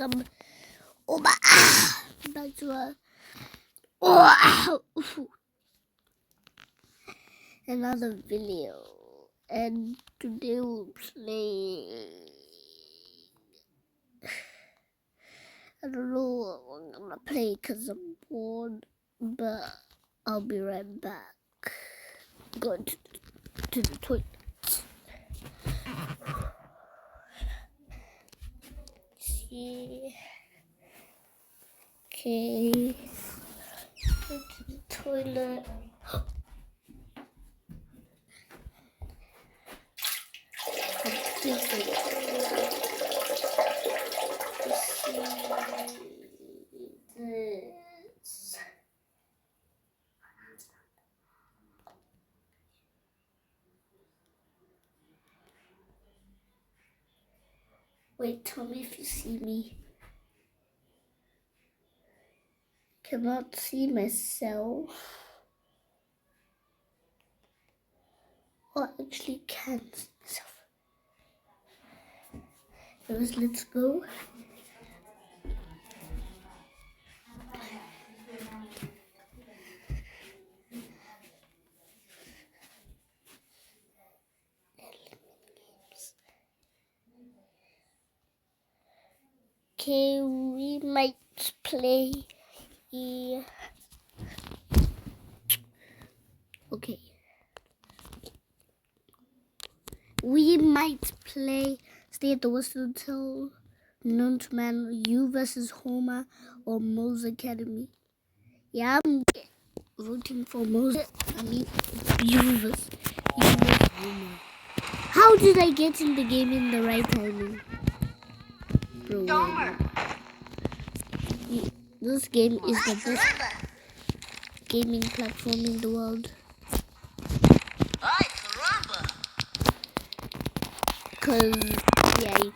welcome. Oh my, back to another video, and today we'll play. I don't know what I'm gonna play because I'm bored, but I'll be right back. Going to the toilet. See. Okay. Go to the toilet. Wait, tell me if you see me. Cannot see myself. Or actually can see myself. First, let's go. Okay, we might play here. Okay. We might play Stay at the Western Hotel, Known to Man, You versus Homer, or Moe's Academy. Yeah, I'm voting for Moe's. You versus Homer. How did I get in the game in the right timing? Bro, this game is the best gaming platform in the world. Cause yeah, you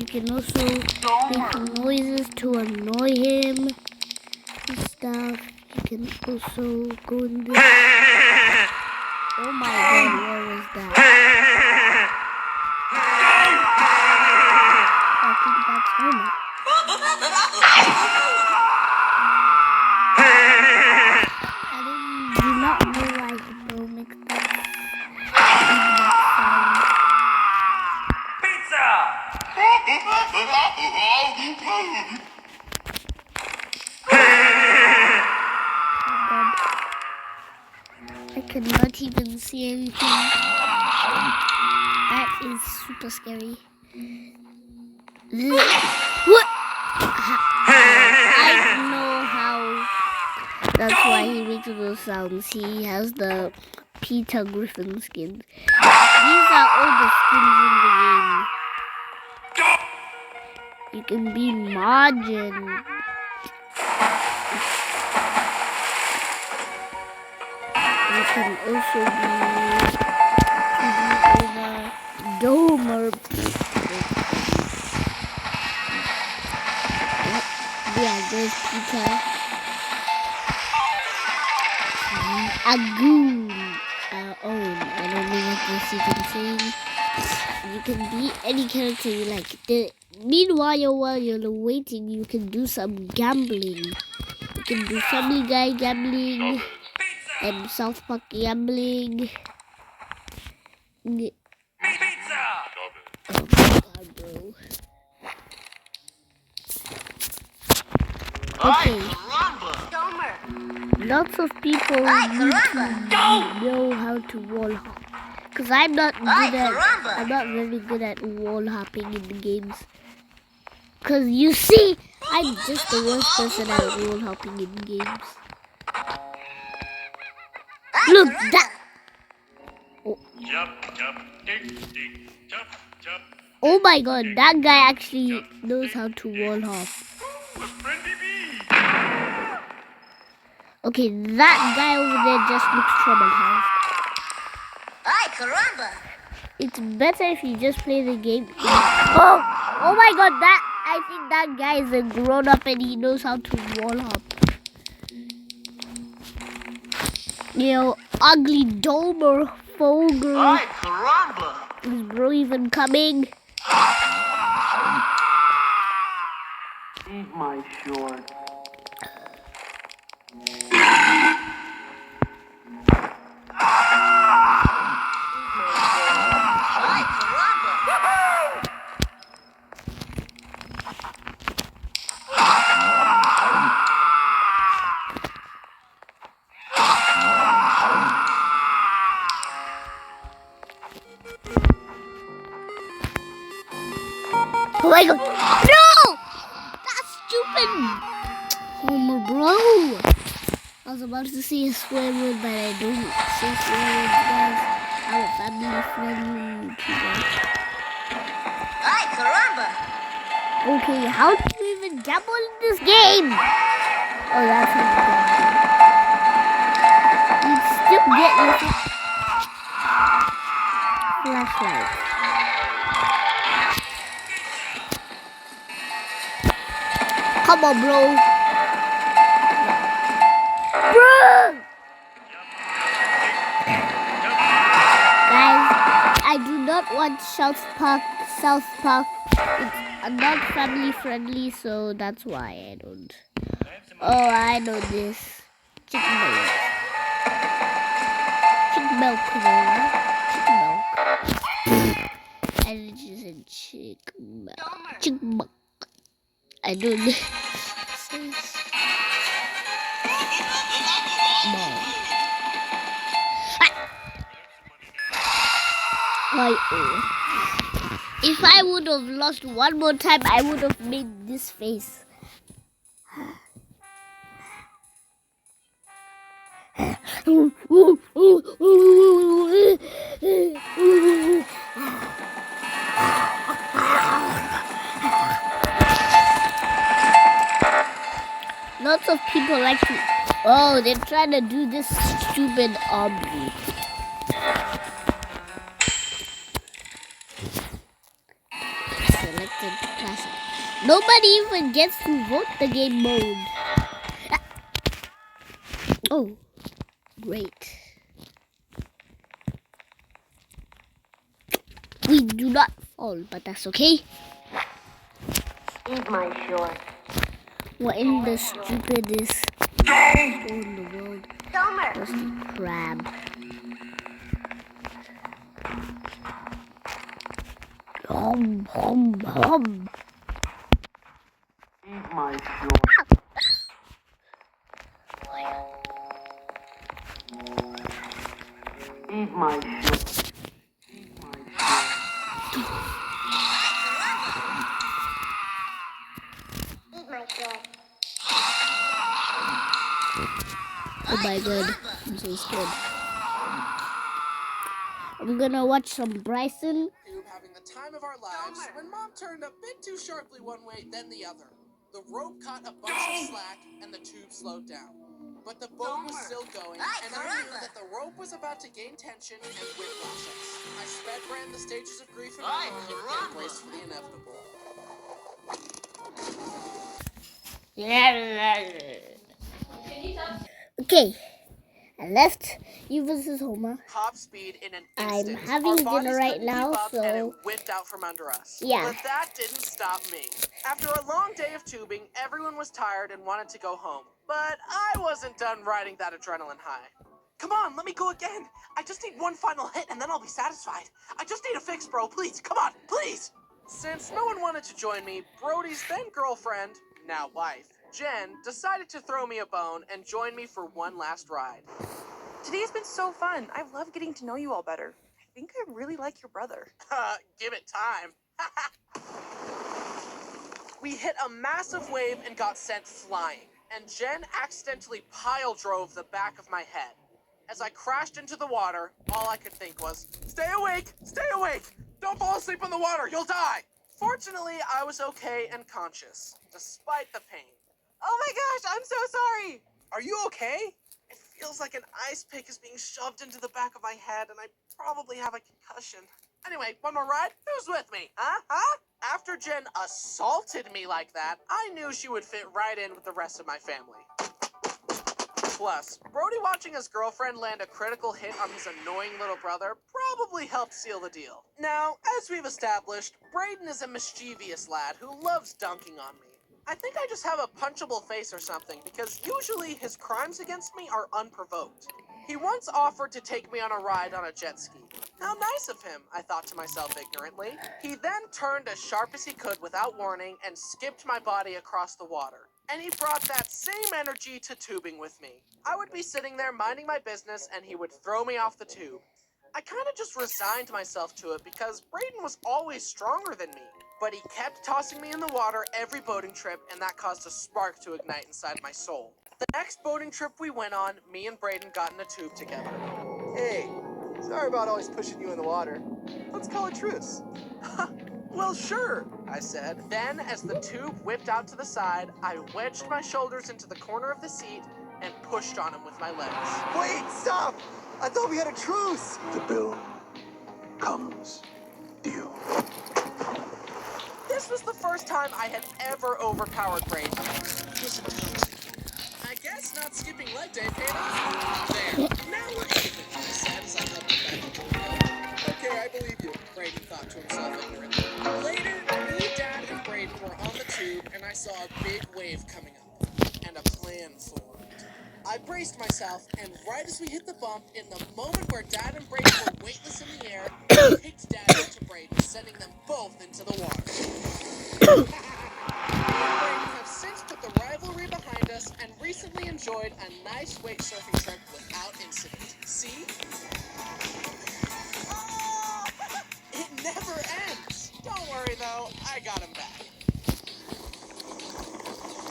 can also make noises to annoy him and stuff. You can also go in this. Oh my god, what was that? I think that's Homer. I do not know why Hippo makes that sound. Pizza! I cannot even see anything. That is super scary. What? I know how. That's why he makes those sounds. He has the Peter Griffin skins. These are all the skins in the game. You can be Margin. You can also be Domer. Yeah, there's Peter. Agoon. I don't know what this you can say. You can be any character you like. Meanwhile, while you're waiting, you can do some gambling. You can do Family Guy gambling and South Park gambling. Pizza! Oh my god, bro. Okay. Lots of people need to know how to wall hop. Because I'm not very good at wall hopping in the games. Because you see, I'm just the worst person at wall hopping in games. Look, that. Oh my god, that guy actually knows how to wall hop. Okay, that guy over there just looks traumatized. It's better if you just play the game. Oh my god, I think that guy is a grown up and he knows how to wall hop. You know, ugly Domer Fogel. Ay, caramba! Is bro even coming? Eat my shorts. Ay, caramba! Oh my god. No! That's stupid. Homer, bro. I was about to say a swear word, but I don't say swear words, guys. I'm a family friendly YouTuber. Ay, caramba! Okay, how do you even gamble in this game? Oh, that's how you gamble. You still get your flashlight. Come on, bro. Bro! Guys, I do not want South Park. It's not family friendly, so that's why I don't. Oh, I know this. Chicken milk. Chicken milk, Corona. Chicken milk. And it's just a chicken milk. Chicken milk. I don't know. If I would have lost one more time, I would have made this face. Lots of people like to. Oh, they're trying to do this stupid obby. Selected classic. Nobody even gets to vote the game mode. Oh, great. We do not fall, but that's okay. Eat my shorts. What in the stupidest store in the world? Domer! Krusty Krab. Hum, hum, hum. Eat my shorts. Eat my shorts. Eat my shorts. Oh my god, I'm so scared. I'm gonna watch some Bryson. Having the time of our lives when Mom turned a bit too sharply one way, then the other. The rope caught a bunch of slack and the tube slowed down. But the boat was still going, and I knew that the rope was about to gain tension and whiplash us. I sped ran the stages of grief and mourning and braced for the inevitable. Okay, I left you versus Homer. Top speed in an I'm instant. having Our dinner bodies right couldn't now, keep up, and so it whipped out from under us. yeah. But that didn't stop me. After a long day of tubing, everyone was tired and wanted to go home. But I wasn't done riding that adrenaline high. Come on, let me go again. I just need one final hit and then I'll be satisfied. I just need a fix, bro. Please, come on, please. Since no one wanted to join me, Brody's then girlfriend, now wife, Jen, decided to throw me a bone and join me for one last ride. Today's been so fun. I love getting to know you all better. I think I really like your brother. Give it time. We hit a massive wave and got sent flying, and Jen accidentally pile drove the back of my head. As I crashed into the water, all I could think was, stay awake! Stay awake! Don't fall asleep in the water, you'll die! Fortunately, I was okay and conscious, despite the pain. Oh my gosh, I'm so sorry. Are you okay? It feels like an ice pick is being shoved into the back of my head, and I probably have a concussion. Anyway, one more ride? Who's with me? Huh? After Jen assaulted me like that, I knew she would fit right in with the rest of my family. Plus, Brody watching his girlfriend land a critical hit on his annoying little brother probably helped seal the deal. Now, as we've established, Brayden is a mischievous lad who loves dunking on me. I think I just have a punchable face or something, because usually his crimes against me are unprovoked. He once offered to take me on a ride on a jet ski. How nice of him, I thought to myself ignorantly. He then turned as sharp as he could without warning and skipped my body across the water. And he brought that same energy to tubing with me. I would be sitting there minding my business and he would throw me off the tube. I kind of just resigned myself to it because Brayden was always stronger than me. But he kept tossing me in the water every boating trip, and that caused a spark to ignite inside my soul. The next boating trip we went on, me and Brayden got in a tube together. Hey, sorry about always pushing you in the water. Let's call a truce. Well, sure, I said. Then, as the tube whipped out to the side, I wedged my shoulders into the corner of the seat and pushed on him with my legs. Wait, stop! I thought we had a truce! The bill comes due. This was the first time I had ever overpowered Brayden. Listen, I guess not skipping leg day paid off. There. Now we're even, I said as I helped him back into the boat. Okay, I believe you, Brayden thought to himself ignorantly. Later, me, Dad, and Brayden were on the tube, and I saw a big wave coming up, and a plan formed. I braced myself, and right as we hit the bump, in the moment where Dad and Brayden were weightless in the air, I kicked Dad into Brayden, sending them both into the water. Brayden have since put the rivalry behind us and recently enjoyed a nice wake surfing trip without incident. See? Oh! It never ends! Don't worry though, I got him back.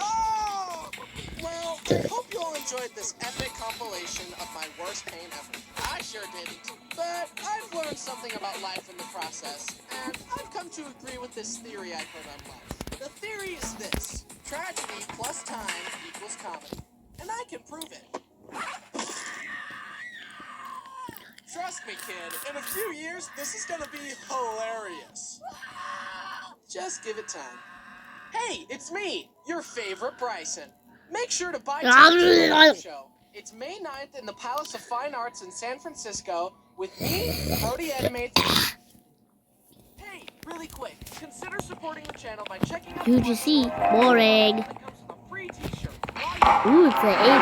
Oh! Well, I hope you all enjoyed this epic compilation of my worst pain ever. I sure didn't. But I've learned something about life in the process, and I've come to agree with this theory I heard on life. The theory is this: tragedy plus time equals comedy. And I can prove it. Trust me, kid, in a few years, this is gonna be hilarious. Just give it time. Hey, it's me, your favorite Bryson. Make sure to buy tickets to the show. It's May 9th in the Palace of Fine Arts in San Francisco with me, Brody Animates. Hey, really quick, consider supporting the channel by checking out UGC, boring. that comes with a free t-shirt. Ooh, it's an 8.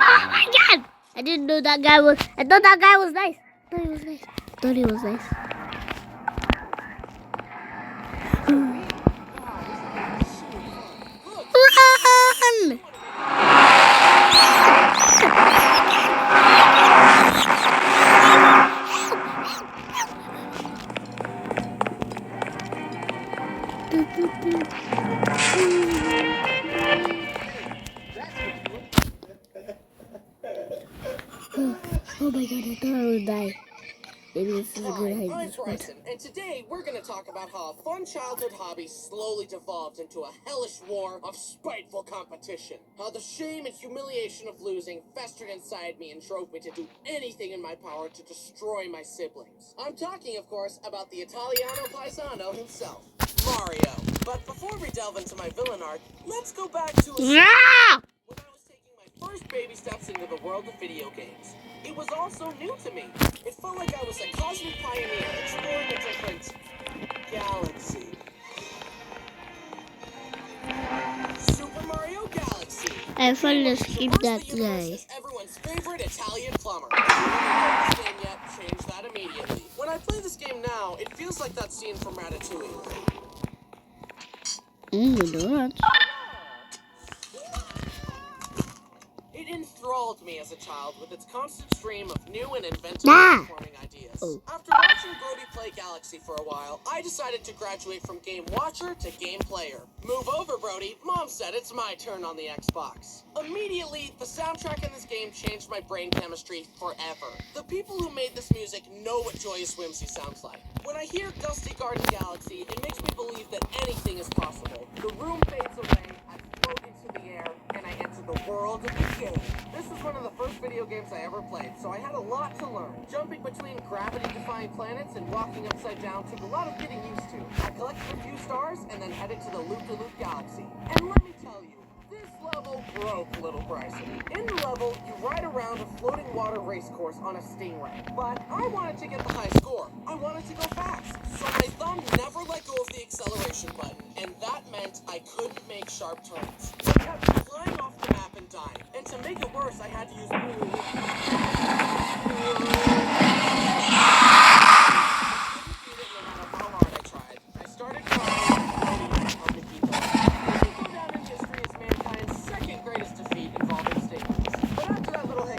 Oh my god! I didn't know that guy was. I thought that guy was nice. I thought he was nice. I thought he was nice. Run! Oh my god, I thought I would die. Maybe this is a good Hi, I'm idea. Bryson, and today we're going to talk about how a fun childhood hobby slowly devolved into a hellish war of spiteful competition. How the shame and humiliation of losing festered inside me and drove me to do anything in my power to destroy my siblings. I'm talking, of course, about the Italiano Paisano himself, Mario. But before we delve into my villain arc, let's go back to Ah! when I was taking my first baby steps into the world of video games. It was all so new to me. It felt like I was a cosmic pioneer exploring a different galaxy. Super Mario Galaxy. I fell asleep that Traverse the universe guy. as everyone's favorite Italian plumber. If you haven't played this game yet, change that immediately. When I play this game now, it feels like that scene from Ratatouille. Donuts. It enthralled me as a child with its constant stream of new and inventive Ah! performing ideas. Oh. After watching Brody play Galaxy for a while, I decided to graduate from game watcher to game player. Move over, Brody. Mom said it's my turn on the Xbox. Immediately, the soundtrack in this game changed my brain chemistry forever. The people who made this music know what Joyous Whimsy sounds like. When I hear Dusty Garden Galaxy, it makes me believe that anything is possible. The room fades away, I float into the air, and I enter the world of the game. This is one of the first video games I ever played, so I had a lot to learn. Jumping between gravity-defying planets and walking upside down took a lot of getting used to. I collected a few stars and then headed to the Loop-de-Loop Galaxy. And let me tell you, this level broke Little Bryson. In the level, you ride around a floating water race course on a Stingray. But I wanted to get the high score. I wanted to go fast. So my thumb never let go of the acceleration button, and that meant I couldn't make sharp turns. I kept flying off the map and dying. And to make it worse, I had to use...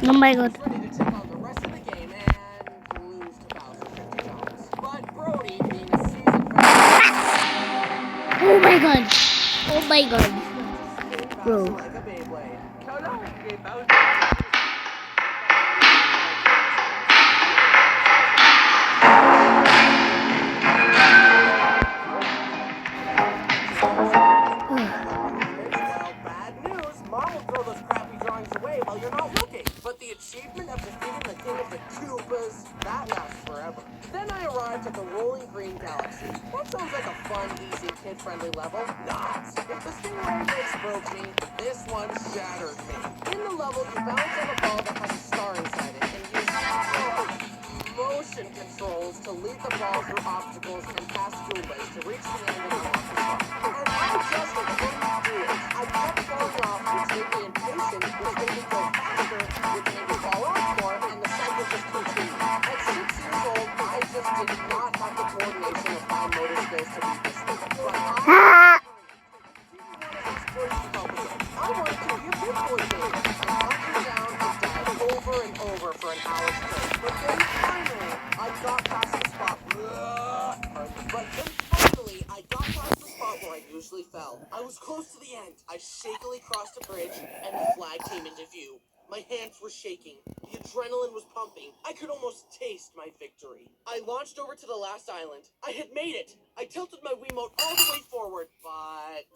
Oh my god. Ready to take on the rest of the game and lose to Bowser 50 times. But Brody, being a seasoned veteran, Oh my god. Oh my god. Bro. like a Beyblade. Well, bad news. Mom will throw those crappy drawings away while you're not looking. But the achievement of defeating the king of the Koopas, that lasts forever. Then I arrived at the Rolling Green Galaxy. That sounds like a fun, easy, kid-friendly level. Not. If the Stingray race broke me, this one shattered me. In the level, you bounce on a ball that has a star inside it and use motion controls to lead the ball through obstacles and past Goombas to reach the end of the monster star. And I just couldn't do it. I kept falling off, which made me impatient, which made me go faster, which made me fall off more, and the cycle just continued. At 6 years old, I just did not have the coordination of fine motor skills to beat this thing. But I didn't want to ask for his help again. I wanted to be a big boy game. I hunted down and died over and over for an hour straight. But then finally, I got past the spot. Where I usually fell. I was close to the end. I shakily crossed a bridge, and the flag came into view. My hands were shaking. The adrenaline was pumping. I could almost taste my victory. I launched over to the last island. I had made it. I tilted my Wiimote all the way forward, but...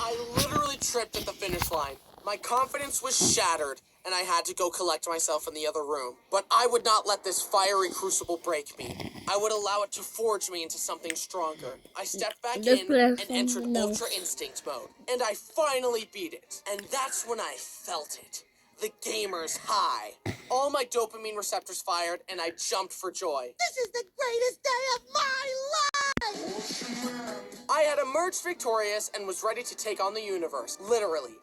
I literally tripped at the finish line. My confidence was shattered, and I had to go collect myself in the other room. But I would not let this fiery crucible break me. I would allow it to forge me into something stronger. I stepped back in and entered Ultra Instinct mode. And I finally beat it. And that's when I felt it. The gamer's high. All my dopamine receptors fired, and I jumped for joy. This is the greatest day of my life! I had emerged victorious and was ready to take on the universe. Literally.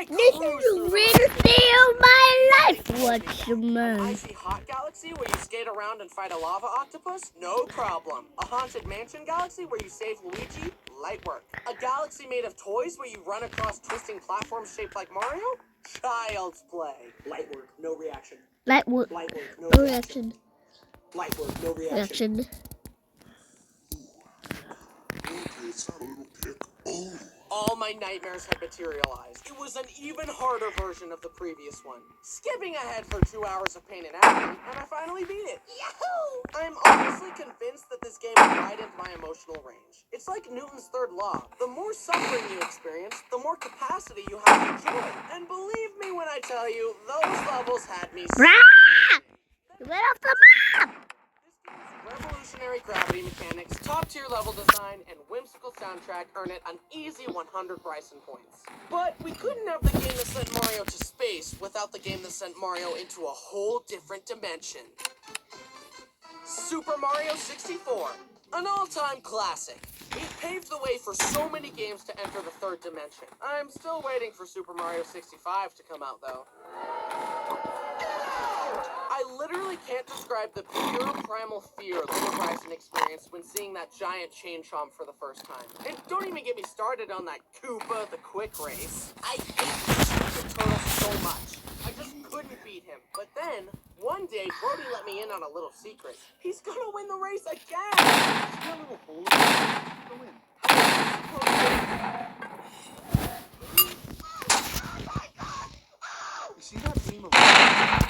This is the greatest day of my life. What's the man? Icy hot galaxy where you skate around and fight a lava octopus? No problem. A haunted mansion galaxy where you save Luigi? Light work. A galaxy made of toys where you run across twisting platforms shaped like Mario? Child's play. Light work, no reaction. Light work. Light work, no Reaction. Light work, no reaction. Reaction. All my nightmares had materialized. It was an even harder version of the previous one. Skipping ahead for 2 hours of pain and agony, and I finally beat it. Yahoo! I'm honestly convinced that this game widened my emotional range. It's like Newton's third law. The more suffering you experience, the more capacity you have to joy. And believe me when I tell you, those levels had me Rah! Get off the map! revolutionary gravity mechanics, top-tier level design, and whimsical soundtrack earn it an easy 100 Bryson points. But we couldn't have the game that sent Mario to space without the game that sent Mario into a whole different dimension. Super Mario 64, an all-time classic. It paved the way for so many games to enter the third dimension. I'm still waiting for Super Mario 65 to come out, though. I literally can't describe the pure primal fear Little Bryson experienced when seeing that giant chain chomp for the first time. And don't even get me started on that Koopa the Quick Race. I hate the stupid turtle so much. I just couldn't beat him. But then, one day, Brody let me in on a little secret. He's gonna win the race again! See a little hole in it? Go in. You see that beam of light?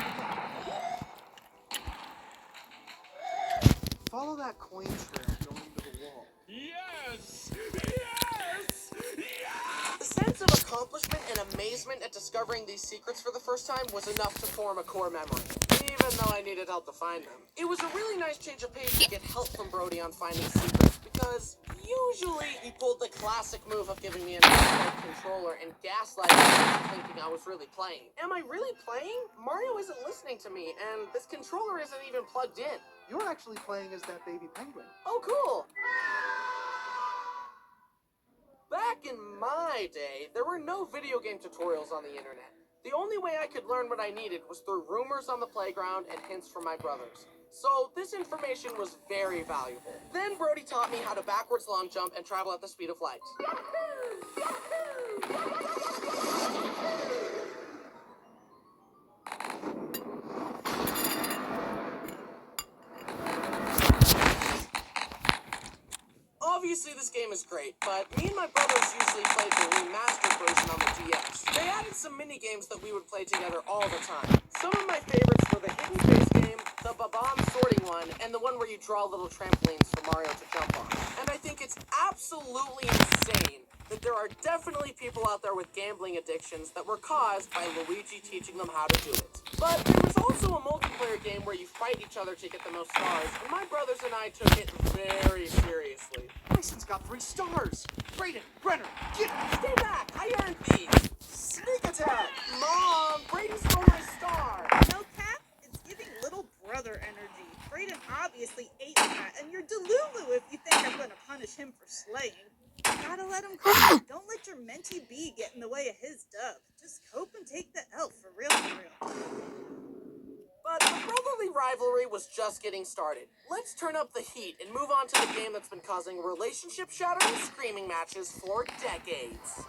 Follow that coin trail going to the wall. Yes! Yes! Yes! The sense of accomplishment and amazement at discovering these secrets for the first time was enough to form a core memory, even though I needed help to find them. It was a really nice change of pace to get help from Brody on finding secrets, because usually he pulled the classic move of giving me an outside controller and gaslighting me into thinking I was really playing. Am I really playing? Mario isn't listening to me, and this controller isn't even plugged in. You're actually playing as that baby penguin. Oh, cool! Back in my day, there were no video game tutorials on the internet. The only way I could learn what I needed was through rumors on the playground and hints from my brothers. So this information was very valuable. Then Brody taught me how to backwards long jump and travel at the speed of light. Obviously, this game is great, but me and my brothers usually played the remastered version on the DS. They added some mini-games that we would play together all the time. Some of my favorites were the Hidden Face game, the Bob-omb sorting one, and the one where you draw little trampolines for Mario to jump on. And I think it's absolutely insane that there are definitely people out there with gambling addictions that were caused by Luigi teaching them how to do it. But there was also a multiplayer game where you fight each other to get the most stars, and my brothers and I took it very seriously. Mason's got 3 stars. Brayden, Brenner, get Stay back! I earned these! sneak attack. Mom, Brayden stole my star! No cap, it's giving little brother energy. Brayden obviously ate that, and you're Delulu if you think I'm gonna punish him for slaying. Gotta let him cope. Don't let your mentee bee get in the way of his dub. Just cope and take the L for real, for real. But the brotherly rivalry was just getting started. Let's turn up the heat and move on to the game that's been causing relationship-shattering screaming matches for decades.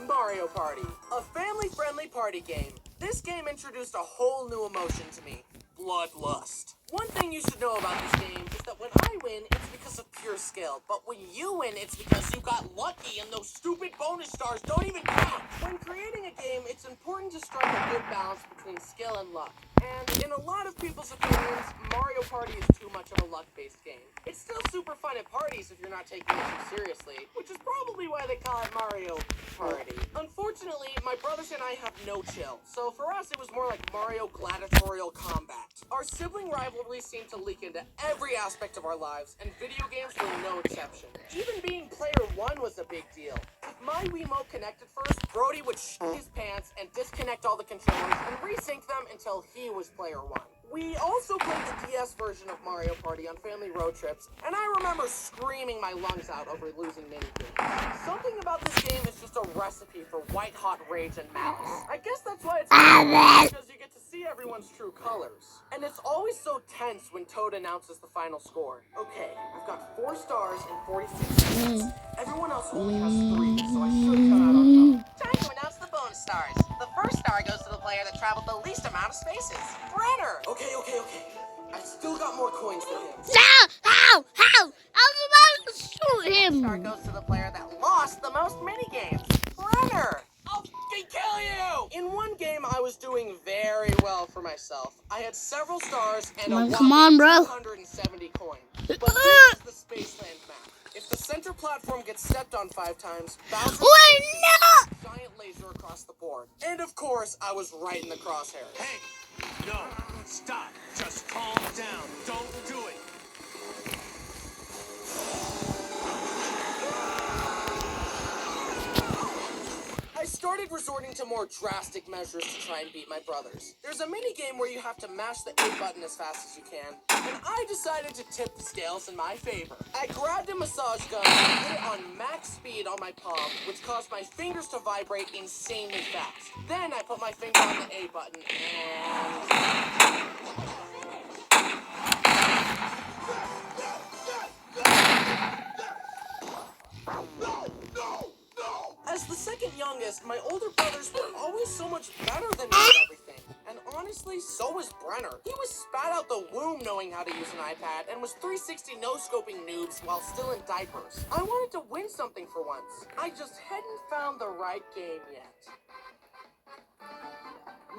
Mario Party, a family-friendly party game. This game introduced a whole new emotion to me, bloodlust. One thing you should know about this game is that when I win, it's because of pure skill. But when you win, it's because you got lucky and those stupid bonus stars don't even count. When creating a game, it's important to strike a good balance between skill and luck. And in a lot of people's opinions, Mario Party is too much of a luck-based game. It's still super fun at parties if you're not taking it too seriously, which is probably why they call it Mario Party. Unfortunately, my brothers and I have no chill, so for us it was more like Mario Gladiatorial Combat. Our sibling rivalries seem to leak into every aspect of our lives, and video games were no exception. Even being player 1 was a big deal. If my Wiimote connected first, Brody would shit his pants and disconnect all the controllers and resync them until he was player 1. We also played the DS version of Mario Party on family road trips, and I remember screaming my lungs out over losing minigames. Something about this game is just a recipe for white-hot rage and malice. I guess that's why it's because you get to see everyone's true colors. And it's always so tense when Toad announces the final score. Okay, I've got 4 stars in 46 seconds. Everyone else only has 3, so I should come out on top. Time to announce the bonus stars. The first star goes to the player that traveled the least amount of spaces. Brenner! Okay. I've still got more coins than him. How? I was about to shoot him. Star goes to the player that lost the most minigames. Brenner! I'll f***ing kill you! In one game, I was doing very well for myself. I had several stars and Come on, bro. 270 coins. But this is the Spaceland map. If the center platform gets stepped on 5 times, Bowser Wait, no! giant laser across the board. And of course, I was right in the crosshairs. Hey! No! Stop! Just calm down. Don't do it! I started resorting to more drastic measures to try and beat my brothers. There's a mini game where you have to mash the A button as fast as you can, and I decided to tip the scales in my favor. I grabbed a massage gun and put it on max speed on my palm, which caused my fingers to vibrate insanely fast. Then I put my finger on the A button and... As the second youngest, my older brothers were always so much better than me at everything. And honestly, so was Brenner. He was spat out the womb knowing how to use an iPad and was 360 no-scoping noobs while still in diapers. I wanted to win something for once. I just hadn't found the right game yet.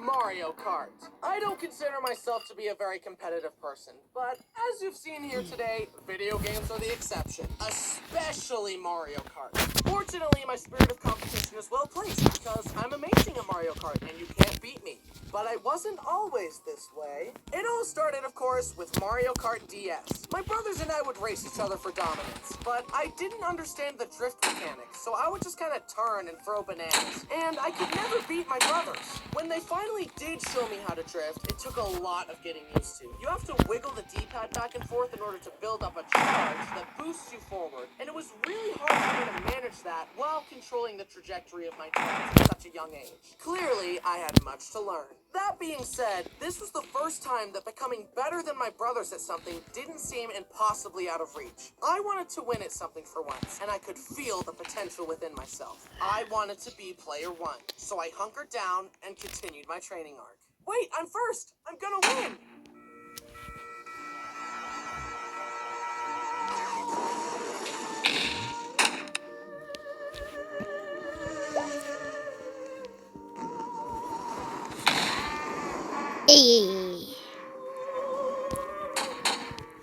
Mario Kart. I don't consider myself to be a very competitive person, but as you've seen here today, video games are the exception, especially Mario Kart. For Fortunately, my spirit of competition is well placed because I'm amazing at Mario Kart and you can't beat me. But I wasn't always this way. It all started, of course, with Mario Kart DS. My brothers and I would race each other for dominance, but I didn't understand the drift mechanics, so I would just kind of turn and throw bananas. And I could never beat my brothers. When they finally did show me how to drift, it took a lot of getting used to. You have to wiggle the D-pad back and forth in order to build up a charge that boosts you forward, and it was really hard for me to manage that while controlling the trajectory of my turns at such a young age. Clearly, I had much to learn. That being said, this was the first time that becoming better than my brothers at something didn't seem impossibly out of reach. I wanted to win at something for once, and I could feel the potential within myself. I wanted to be player one, so I hunkered down and continued my training arc. Wait, I'm first! I'm gonna win! Hey.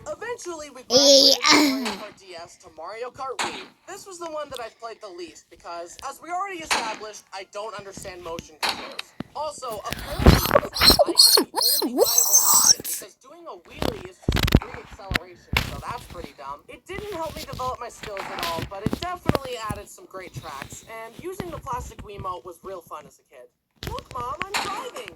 Eventually, we Hey. graduated from Mario Kart DS to Mario Kart Wii. This was the one that I've played the least because, as we already established, I don't understand motion controls. Also, apparently, using a bike is the only viable option because doing a wheelie is just free acceleration, so that's pretty dumb. It didn't help me develop my skills at all, but it definitely added some great tracks, and using the plastic Wiimote was real fun as a kid. Look, Mom, I'm driving!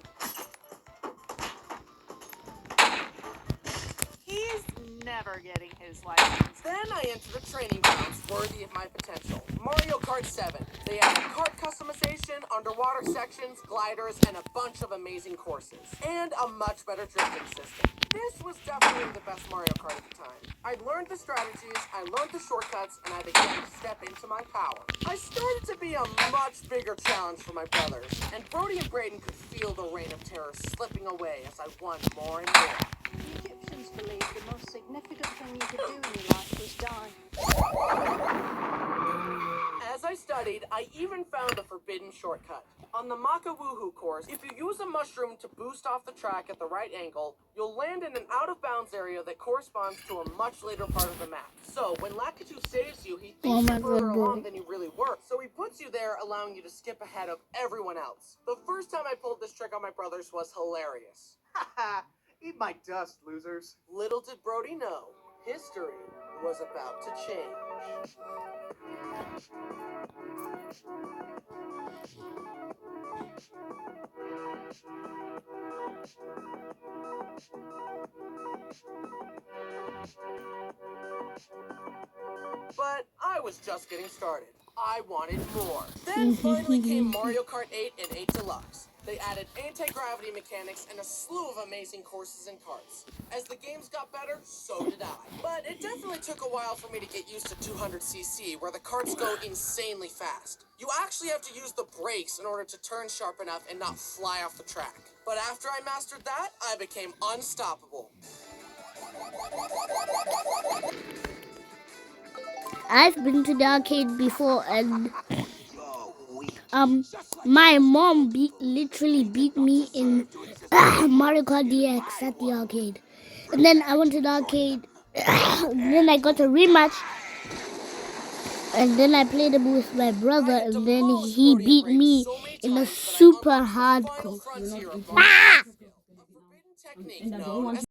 He's never getting his license. Then I entered a training grounds worthy of my potential. Mario Kart 7. They added kart customization, underwater sections, gliders, and a bunch of amazing courses. And a much better drifting system. This was definitely the best Mario Kart at the time. I learned the strategies, I learned the shortcuts, and I began to step into my power. I started to be a much bigger challenge for my brothers, and Brody and Braden could feel the reign of terror slipping away as I won more and more. The Egyptians believed the most significant thing you could do in your life was die. As I studied, I even found a forbidden shortcut. On the Maka Woohoo course, if you use a mushroom to boost off the track at the right angle, you'll land in an out-of-bounds area that corresponds to a much later part of the map. So, when Lakitu saves you, he thinks you're further along than you really were. So he puts you there, allowing you to skip ahead of everyone else. The first time I pulled this trick on my brothers was hilarious. Haha, eat my dust, losers. Little did Brody know, history was about to change. But I was just getting started. I wanted more. Then finally came Mario Kart 8 and 8 Deluxe. They added anti-gravity mechanics and a slew of amazing courses and karts. As the games got better, so did I. But it definitely took a while for me to get used to 200cc, where the karts go insanely fast. You actually have to use the brakes in order to turn sharp enough and not fly off the track. But after I mastered that, I became unstoppable. I've been to the arcade before, and my mom literally beat me in Mario Kart DX at the arcade. And then I went to the arcade, and then I got a rematch, and then I played it with my brother, and then he beat me in a super hardcore. Technique known as